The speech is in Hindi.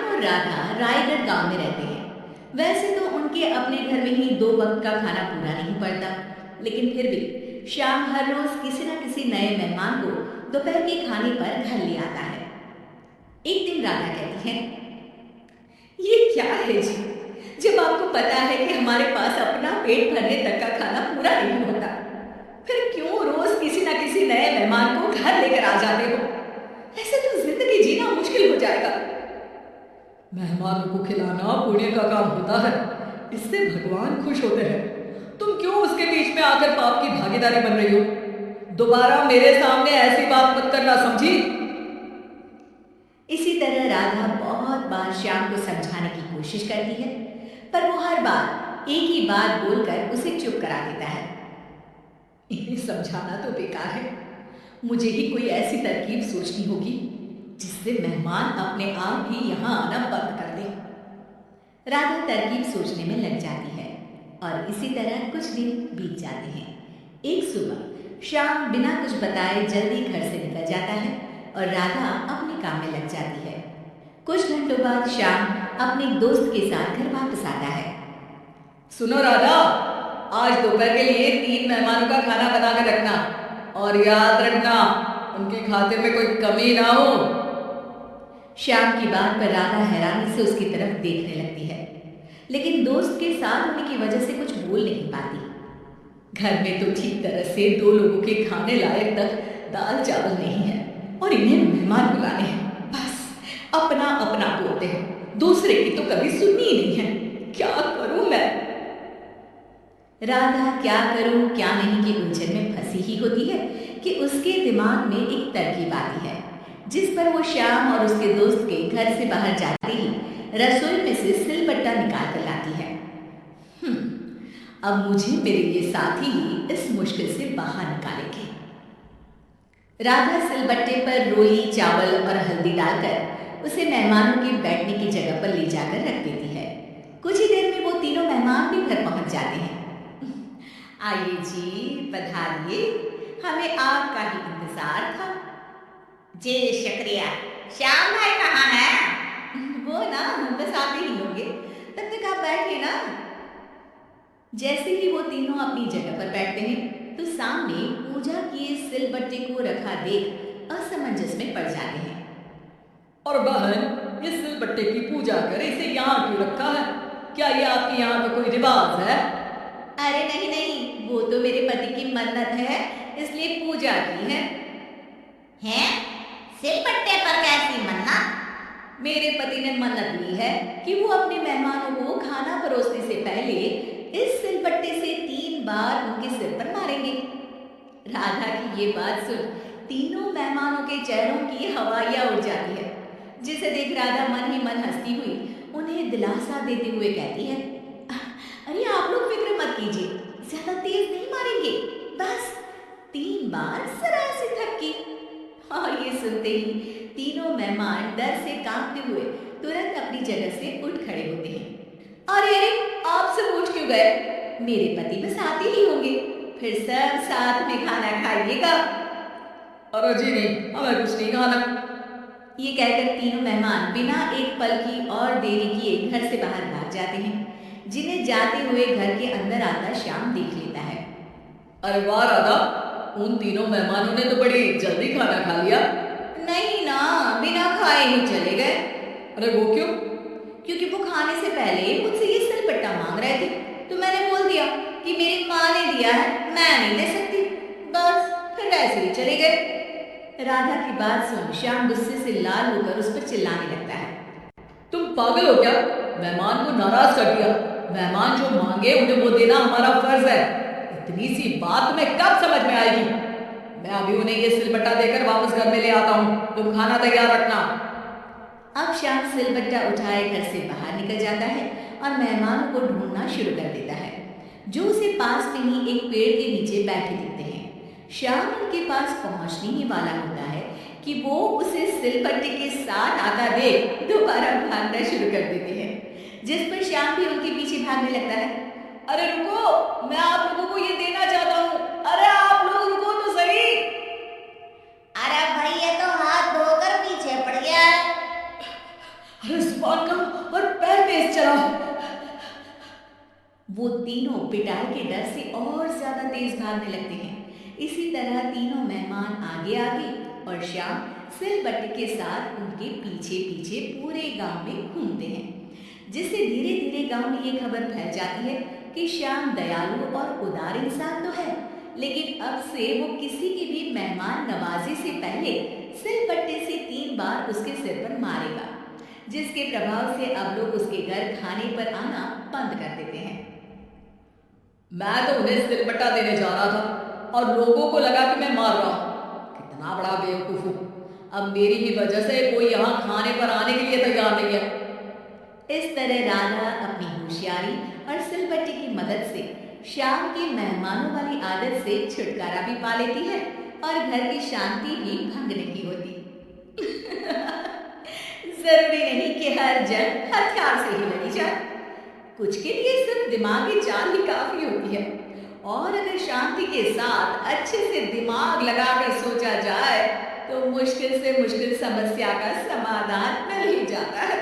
और राधा रायगढ़ गांव में रहते हैं। वैसे तो उनके अपने घर में ही दो वक्त का खाना पूरा नहीं पड़ता, लेकिन फिर भी श्याम हर रोज किसी न किसी नए मेहमान को दोपहर के खाने पर घर ले आता है। एक दिन राधा कहती है, ये क्या है जी, जब आपको पता है कि हमारे पास अपना पेट भरने तक का खाना पूरा नहीं होता, फिर क्यों रोज किसी न किसी नए मेहमान को घर लेकर आ जाते हो? ऐसे तो जिंदगी जीना मुश्किल हो जाएगा। मेहमानों को खिलाना पुण्य का काम होता है, इससे भगवान खुश होते हैं। तुम क्यों उसके बीच में आकर पाप की भागीदारी बन रही हो? दोबारा मेरे सामने ऐसी बात मत करना, समझी? इसी तरह राधा बहुत बार श्याम को समझाने की कोशिश करती है, पर वो हर बार एक ही बात बोलकर उसे चुप करा देता है। इन्हें समझाना तो बेकार है, मुझे ही कोई ऐसी तरकीब सोचनी होगी जिससे मेहमान अपने आप ही यहाँ आना बंद कर दे। राधा तरकीब सोचने में लग जाती है और इसी तरह कुछ दिन बीत जाते हैं। एक सुबह श्याम बिना कुछ बताए जल्दी घर से निकल जाता है और राधा अपने काम में लग जाती है। कुछ घंटों बाद श्याम अपने दोस्त के साथ घर वापस आता है। सुनो राधा, आज दोपहर के लिए 3 मेहमानों का खाना बना कर रखना, और याद रखना उनके खाते में कोई कमी ना हो। श्याम की बात पर राधा हैरानी से उसकी तरफ देखने लगती है, लेकिन दोस्त के साथ होने की वजह से कुछ बोल नहीं पाती। घर में तो ठीक तरह से 2 लोगों के खाने लायक तक दाल चावल नहीं है और इन्हें मेहमान बुलाने हैं। बस अपना अपना बोलते हैं, दूसरे की तो कभी सुननी ही नहीं है। क्या करूं मैं? राधा क्या करूं क्या नहीं की उलझन में फंसी ही होती है कि उसके दिमाग में एक तरकीब आती है, जिस पर वो श्याम और उसके दोस्त के घर से बाहर जाते ही रसोई में से सिलबट्टा निकाल कर लाती है। अब मुझे मेरे ये साथी ही इस मुश्किल से बाहर निकालेंगे। राधा सिलबट्टे पर रोली, चावल और हल्दी डालकर उसे मेहमानों के बैठने की जगह पर ले जाकर रख देती है। कुछ ही देर में वो तीनों मेहमान भी घर पहुंच जाते हैं। आइए जी, पधारिए, हमें आपका ही इंतजार था। जी शुक्रिया। श्याम भाई कहाँ हैं? वो ना बस आते ही होंगे, तब तक आप बैठिए ना। जैसे ही वो तीनों अपनी जगह पर बैठते हैं तो सामने पूजा किए सिलबट्टे को रखा देख असमंजस में पड़ जाते हैं। और बहन, इस सिलबट्टे की पूजा कर इसे यहाँ क्यों रखा है? क्या ये आपके यहाँ का कोई रिवाज है? अरे नहीं नहीं, वो तो मेरे पति की मन्नत है, इसलिए पूजा की है। हैं? सिलबट्टे पर कैसी मन्नत? मेरे पति ने मन्नत ली है कि वो अपने मेहमानों को खाना परोसने से पहले इस सिलबट्टे से 3 बार उनके सिर पर मारेंगे। राधा की ये बात सुन तीनों मेहमानों के चेहरों की हवाइयां उड़ जाती है, जिसे देख राधा मन ही मन हंसती हुई उन्हें दिलासा देते हुए कहती है, अरे आप लोग फिक्र मत कीजिए, ज्यादा तेज नहीं मारेंगे, बस 3 बार जरा सी थपकी। और ये सुनते ही तीनों मेहमान डर से कांपते हुए तुरंत अपनी जगह से उठ खड़े होते हैं। अरे अरे, आप सब उठ क्यों गए? मेरे पति बस आते ही होंगे, फिर सब साथ में खाना खाइएगा। अरे जी नहीं, हमें कुछ नहीं खाना। ये कहकर तीनों मेहमान बिना एक पल की और देरी किए घर से बाहर भाग जाते हैं, जिन्हें जाते हुए घर के अंदर आता श्याम देख लेता है। अरे वाह राधा, उन तीनों मेहमानों ने तो बड़ी जल्दी खाना खा लिया। नहीं ना, बिना खाए ही चले गए। अरे वो क्यों? क्योंकि वो खाने से पहले मुझसे ये सिलबट्टा मांग रहे थे, तो मैंने बोल दिया कि मेरी माँ ने दिया है, मैं नहीं दे सकती, बस फिर वैसे ही चले गए। राधा की बात सुन श्याम गुस्से से लाल होकर उस पर चिल्लाने लगता है। तुम पागल हो क्या? मेहमान को नाराज कर दिया। मेहमान जो मांगे उन्हें वो देना हमारा फर्ज है। इतनी सी बात तुम्हें कब समझ में आएगी? मैं अभी उन्हें ये सिलबट्टा देकर वापस घर में ले आता हूँ, तुम खाना तैयार रखना। अब श्याम सिलबट्टा उठाए घर से बाहर निकल जाता है और मेहमानों को ढूंढना शुरू कर देता है, जो उसे पास में ही एक पेड़ के नीचे बैठे दिखते हैं। श्याम उनके पास पहुंचने ही वाला होता है कि वो उसे सिलबट्टे के साथ आता देख दोबारा भागना शुरू कर देते हैं, जिस पर श्याम भी उनके पीछे भागने लगता है। अरे रुको, मैं आप लोगों को ये देना चाहता हूँ। अरे आप लोग रुको तो सही। अरे भाई, ये तो हाथ धोकर पीछे पड़ गया है। अरे जुबान कम और पैर तेज चलाओ। वो तीनों पिटाई के डर से और ज्यादा तेज भागने लगते हैं। इसी तरह तीनों मेहमान आगे आगे और श्याम सिलबट्टे के साथ उनके पीछे पीछे पूरे गांव में घूमते हैं, जिससे धीरे धीरे गांव में ये खबर फैल जाती है कि श्याम दयालु और उदार इंसान तो है, लेकिन अब से वो किसी की भी मेहमान नवाजी से पहले सिलबट्टे से 3 बार उसके सिर पर मारेगा, जिसके प्रभाव से अब लोग उसके घर खाने पर आना बंद कर देते हैं। मैं तो उन्हें सिलबट्टा देने जा रहा था और लोगों को लगा कि मैं मार रहा हूं। कितना बड़ा बेवकूफ हूं। अब मेरी ही वजह से कोई यहाँ खाने पर आने के लिए तैयार नहीं है। इस तरह राधा अपनी होशियारी और सिलबट्टे की मदद से श्याम की मेहमानों वाली आदत से छुटकारा भी पा लेती है और घर की शांति भी भंग नहीं होती। जरूरी नहीं कि हर जंग हथियार से ही लड़ी जाए, कुछ के लिए सिर्फ दिमागी चाल ही काफी होती है, और अगर शांति के साथ अच्छे से दिमाग लगाकर सोचा जाए तो मुश्किल से मुश्किल समस्या का समाधान मिल ही जाता है।